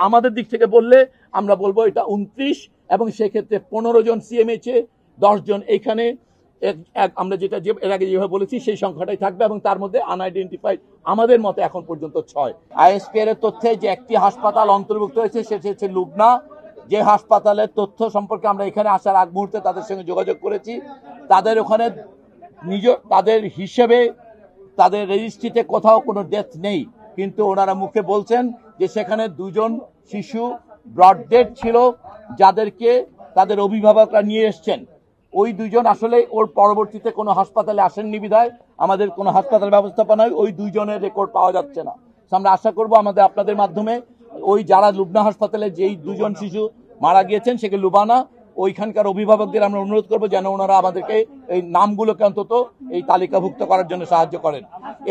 আমাদের দিক থেকে বললে আমরা বলবো এটা 29 এবং সেক্ষেত্রে 15 জন সিএমএইচে, 10 জন এখানে, আমরা যেটা এর আগে যেভাবে বলেছি সেই সংখ্যাটাই থাকবে এবং তার মধ্যে আনআইডেন্টিফাইড আমাদের মতে এখন পর্যন্ত 6। আইএসপিআর এর তথ্যে যে একটি হাসপাতাল অন্তর্ভুক্ত হয়েছে সেটি হচ্ছে লুবনা, যে হাসপাতালের তথ্য সম্পর্কে আমরা এখানে আসার আগ মুহূর্তে তাদের সঙ্গে যোগাযোগ করেছি। তাদের ওখানে তাদের হিসেবে তাদের রেজিস্ট্রিতে কোথাও কোনো ডেথ নেই, কিন্তু ওনারা মুখে বলছেন যে সেখানে 2 জন শিশু ব্রড ডেড ছিল যাদেরকে তাদের অভিভাবকরা নিয়ে এসছেন। ওই 2 জন আসলে ওর পরবর্তীতে কোনো হাসপাতালে আসেননি বিধায় আমাদের কোনো হাসপাতাল ব্যবস্থাপনায় ওই 2 জনের রেকর্ড পাওয়া যাচ্ছে না। আমরা আশা করব আপনাদের মাধ্যমে ওই যারা লুবনা হাসপাতালে যেই 2 জন শিশু মারা গিয়েছেন সেগুলো লুবানা, ওইখানকার অভিভাবকদের আমরা অনুরোধ করবো যেন ওনারা আমাদেরকে এই নামগুলোকে অন্তত এই তালিকাভুক্ত করার জন্য সাহায্য করেন।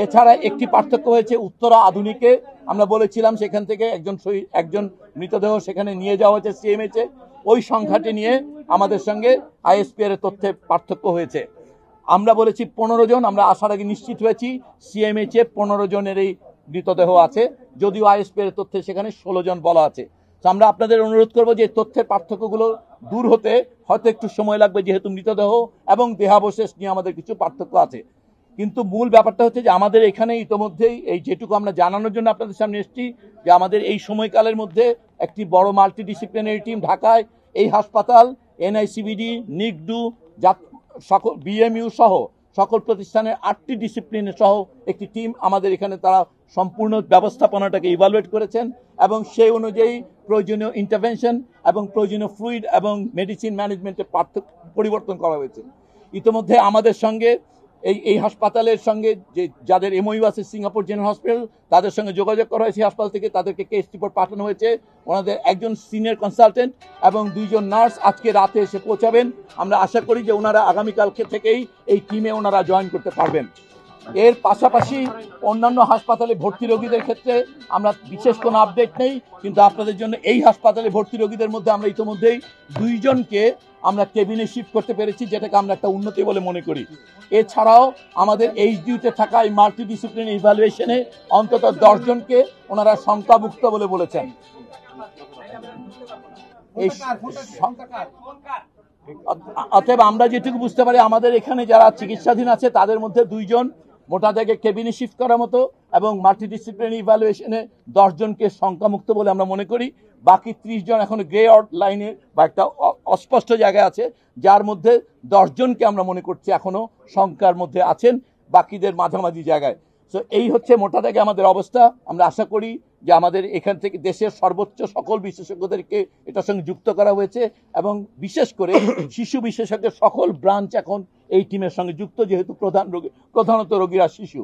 এছাড়া একটি পার্থক্য হয়েছে উত্তরা আধুনিকে, আমরা বলেছিলাম সেখান থেকে একজন মৃতদেহ সেখানে নিয়ে যাওয়া হয়েছে সিএমএইচে, ওই সংখ্যাটি নিয়ে আমাদের সঙ্গে আইএসপিআর এর তথ্যে পার্থক্য হয়েছে। আমরা বলেছি 15 জন, আমরা আসার আগে নিশ্চিত হয়েছি সিএমএইচে 15 জনের এই মৃতদেহ আছে, যদিও আইএসপিআর এর তথ্যে সেখানে 16 জন বলা আছে। আমরা আপনাদের অনুরোধ করবো যে তথ্যের পার্থক্যগুলো দূর হতে হয়তো একটু সময় লাগবে, যেহেতু মৃতদেহ এবং দেহাবশেষ নিয়ে আমাদের কিছু পার্থক্য আছে, কিন্তু মূল ব্যাপারটা হচ্ছে যে আমাদের এখানে ইতোমধ্যেই এই যেটুকু আমরা জানানোর জন্য আপনাদের সামনে এসেছি যে আমাদের এই সময়কালের মধ্যে একটি বড় মাল্টিডিসিপ্লিনারি টিম ঢাকায় এই হাসপাতাল, এনআইসিবিডি, নিগডু, সকল বিএমইউ সহ সকল প্রতিষ্ঠানের 8টি ডিসিপ্লিনের সহ একটি টিম আমাদের এখানে, তারা সম্পূর্ণ ব্যবস্থাপনাটাকে ইভালুয়েট করেছেন এবং সেই অনুযায়ী প্রয়োজনীয় ইন্টারভেনশন এবং প্রয়োজনীয় ফ্লুইড এবং মেডিসিন ম্যানেজমেন্টের পরিবর্তন করা হয়েছে। ইতিমধ্যে আমাদের সঙ্গে এই হাসপাতালের সঙ্গে যে যাদের এমওইউ আছে সিঙ্গাপুর জেনারেল হসপিটাল, তাদের সঙ্গে যোগাযোগ করা হয়েছে হাসপাতাল থেকে, তাদেরকে কেস রিপোর্ট পাঠানো হয়েছে। ওনাদের একজন সিনিয়র কনসালটেন্ট এবং 2 জন নার্স আজকে রাতে এসে পৌঁছাবেন। আমরা আশা করি যে ওনারা আগামীকালকে থেকেই এই টিমে ওনারা জয়েন করতে পারবেন। এর পাশাপাশি অন্যান্য হাসপাতালে ভর্তি রোগীদের ক্ষেত্রে আমরা বিশেষ কোনো আপডেট নেই, কিন্তু আপনাদের জন্য এই হাসপাতালে ভর্তি রোগীদের মধ্যে আমরা ইতিমধ্যেই 2 জনকে আমরা কেবিনে শিফট করতে পেরেছি, যেটাকে আমরা একটা উন্নতি বলে মনে করি। এছাড়াও আমাদের এইচডিইউতে থাকা এই মাল্টিডিসিপ্লিনারি ইভ্যালুয়েশনে অন্তত 10 জনকে ওনারা শঙ্কামুক্ত বলে বলেছেন। অতএব আমরা যেটুকু বুঝতে পারি আমাদের এখানে যারা চিকিৎসাধীন আছে তাদের মধ্যে 2 জন মোটা দাগে কেবিনে শিফট করার মতো এবং মাল্টিডিসিপ্লিনারি ইভ্যালুয়েশনে 10 জনকে শঙ্কামুক্ত বলে আমরা মনে করি। বাকি 30 জন এখন গ্রে আউট লাইনে বা একটা অস্পষ্ট জায়গায় আছে, যার মধ্যে 10 জনকে আমরা মনে করছি এখনো শঙ্কার মধ্যে আছেন, বাকিদের মাঝামাঝি জায়গায়। সো এই হচ্ছে মোটা দাগে আমাদের অবস্থা। আমরা আশা করি যে আমাদের এখান থেকে দেশের সর্বোচ্চ সকল বিশেষজ্ঞদেরকে এটার সঙ্গে যুক্ত করা হয়েছে এবং বিশেষ করে শিশু বিশেষজ্ঞের সকল ব্রাঞ্চ এখন এই টিমের সঙ্গে যুক্ত, যেহেতু প্রধানত রোগীরা শিশু।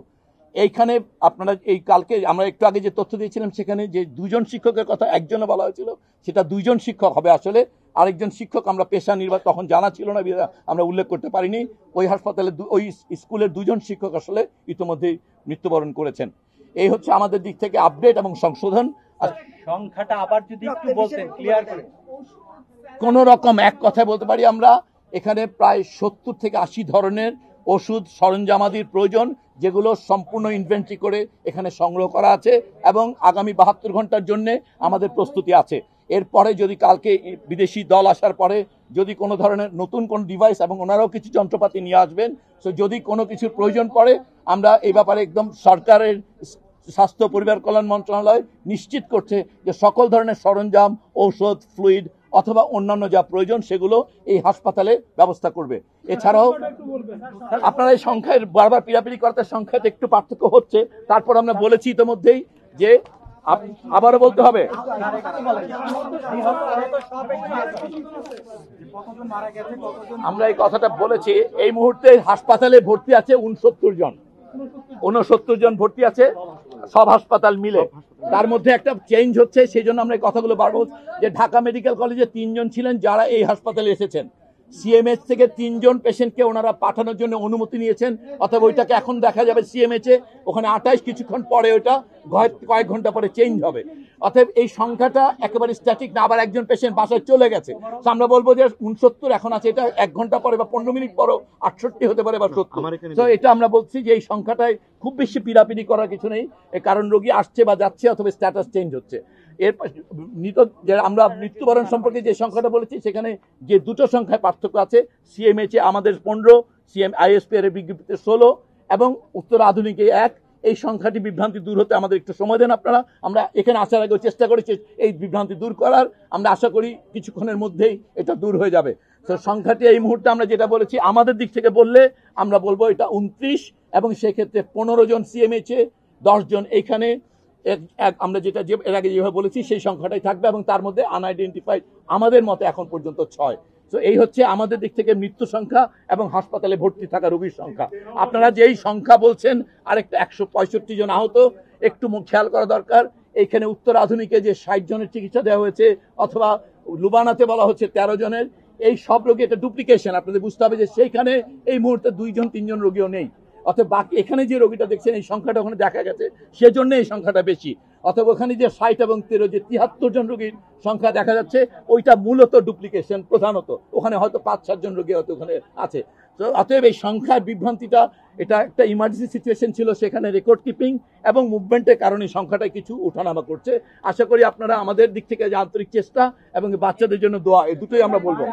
এইখানে আপনারা এই কালকে আমরা একটু আগে যে তথ্য দিয়েছিলাম সেখানে যে 2 জন শিক্ষকের কথা একজনে বলা হয়েছিল, সেটা 2 জন শিক্ষক হবে আসলে। আরেকজন শিক্ষক আমরা পেশা নির্বাচন তখন জানা ছিল না, আমরা উল্লেখ করতে পারিনি। ওই হাসপাতালে ওই স্কুলের 2 জন শিক্ষক আসলে ইতিমধ্যেই মৃত্যুবরণ করেছেন। এই হচ্ছে আমাদের দিক থেকে আপডেট এবং সংশোধন। সংখ্যাটা আবার যদি একটু বলতেন ক্লিয়ার করে। কোন রকম এক কথায় বলতে পারি আমরা এখানে প্রায় 70 থেকে 80 ধরনের ওষুধ সরঞ্জামাদির প্রয়োজন, যেগুলো সম্পূর্ণ ইনভেন্টরি করে এখানে সংগ্রহ করা আছে এবং আগামী 72 ঘন্টার জন্য আমাদের প্রস্তুতি আছে। এরপরে যদি কালকে বিদেশি দল আসার পরে যদি কোনো ধরনের নতুন কোন ডিভাইস এবং ওনারাও কিছু যন্ত্রপাতি নিয়ে আসবেন, সো যদি কোনো কিছুর প্রয়োজন পড়ে আমরা এই ব্যাপারে একদম সরকারের স্বাস্থ্য পরিবার কল্যাণ মন্ত্রণালয় নিশ্চিত করছে যে সকল ধরনের সরঞ্জাম, ঔষধ, ফ্লুইড অথবা অন্যান্য যা প্রয়োজন সেগুলো এই হাসপাতালে ব্যবস্থা করবে। এছাড়াও আপনারা এই সংখ্যায় বারবার পিড়াপিড়ি করতে সংখ্যাতে একটু পার্থক্য হচ্ছে, তারপর আমরা বলেছি ইতিমধ্যেই যে আবারও বলতে হবে, আমরা এই কথাটা বলেছি। এই মুহূর্তে হাসপাতালে ভর্তি আছে 69 জন, 69 জন ভর্তি আছে সব হাসপাতাল মিলে। তার মধ্যে একটা চেঞ্জ হচ্ছে, সেই জন্য আমরা এই কথাগুলো বারবার যে ঢাকা মেডিকেল কলেজে 3 জন ছিলেন যারা এই হাসপাতালে এসেছেন, সিএমএইচ থেকে 3 জন পেশেন্টকে ওনারা পাঠানোর জন্য অনুমতি নিয়েছেন, অথবা ওইটাকে এখন দেখা যাবে সিএমএইচে, ওখানে 28 কিছুক্ষণ পরে ওইটা কয়েক ঘন্টা পরে চেঞ্জ হবে। অতএব এই সংখ্যাটা একেবারে স্ট্যাটিক না, আবার একজন পেশেন্ট বাসায় চলে গেছে। তো আমরা বলবো যে 69 এখন আছে, এটা 1 ঘন্টা পরে বা 15 মিনিট পরও 68 হতে পারে বা 70। তো এটা আমরা বলছি যে এই সংখ্যাটায় খুব বেশি পিড়াপিড়ি করার কিছু নেই, কারণ রোগী আসছে বা যাচ্ছে অথবা স্ট্যাটাস চেঞ্জ হচ্ছে। এর মৃত যে আমরা মৃত্যুবরণ সম্পর্কে যে সংখ্যাটা বলেছি সেখানে যে দুটো সংখ্যায় পার্থক্য আছে, সিএমএইচে আমাদের 15, আইএসপি এর বিজ্ঞপ্তিতে 16 এবং উত্তর আধুনিকে 1। এই সংখ্যাটি বিভ্রান্তি দূর হতে আমাদের একটু সময় দেন আপনারা। আমরা এখানে আসার আগে চেষ্টা করেছি এই বিভ্রান্তি দূর করার। আমরা আশা করি কিছুক্ষণের মধ্যেই এটা দূর হয়ে যাবে। তো সংখ্যাটি এই মুহূর্তে আমরা যেটা বলেছি আমাদের দিক থেকে বললে আমরা বলবো এটা 29 এবং সেক্ষেত্রে 15 জন সিএমএইচে, 10 জন এখানে আমরা যেটা এর আগে যেভাবে বলেছি সেই সংখ্যাটাই থাকবে এবং তার মধ্যে আনআইডেন্টিফাইড আমাদের মতে এখন পর্যন্ত 6। তো এই হচ্ছে আমাদের দিক থেকে মৃত্যু সংখ্যা এবং হাসপাতালে ভর্তি থাকা রোগীর সংখ্যা। আপনারা যেই সংখ্যা বলছেন আরেকটা 165 জন আহত, একটু খেয়াল করা দরকার। এইখানে উত্তর আধুনিকে যে 60 জনের চিকিৎসা দেওয়া হয়েছে অথবা লুবানাতে বলা হচ্ছে 13 জনের, এই সব রোগী এটা ডুপ্লিকেশন। আপনাদের বুঝতে হবে যে সেইখানে এই মুহূর্তে 2 জন 3 জন রোগীও নেই। অথবা বাকি এখানে যে রোগীটা দেখছেন এই সংখ্যাটা ওখানে দেখা গেছে, সেজন্য এই সংখ্যাটা বেশি। অথবা ওখানে যে 60 এবং 13 যে 73 জন রোগীর সংখ্যা দেখা যাচ্ছে ওইটা মূলত ডুপ্লিকেশন প্রধানত। ওখানে হয়তো 5-7 জন রোগী হয়তো ওখানে আছে। তো অতএব এই সংখ্যার বিভ্রান্তিটা, এটা একটা ইমার্জেন্সি সিচুয়েশন ছিল, সেখানে রেকর্ড কিপিং এবং মুভমেন্টের কারণে সংখ্যাটা কিছু ওঠানামা করছে। আশা করি আপনারা আমাদের দিক থেকে যে আন্তরিক চেষ্টা এবং বাচ্চাদের জন্য দোয়া, এই দুটোই আমরা বলবো।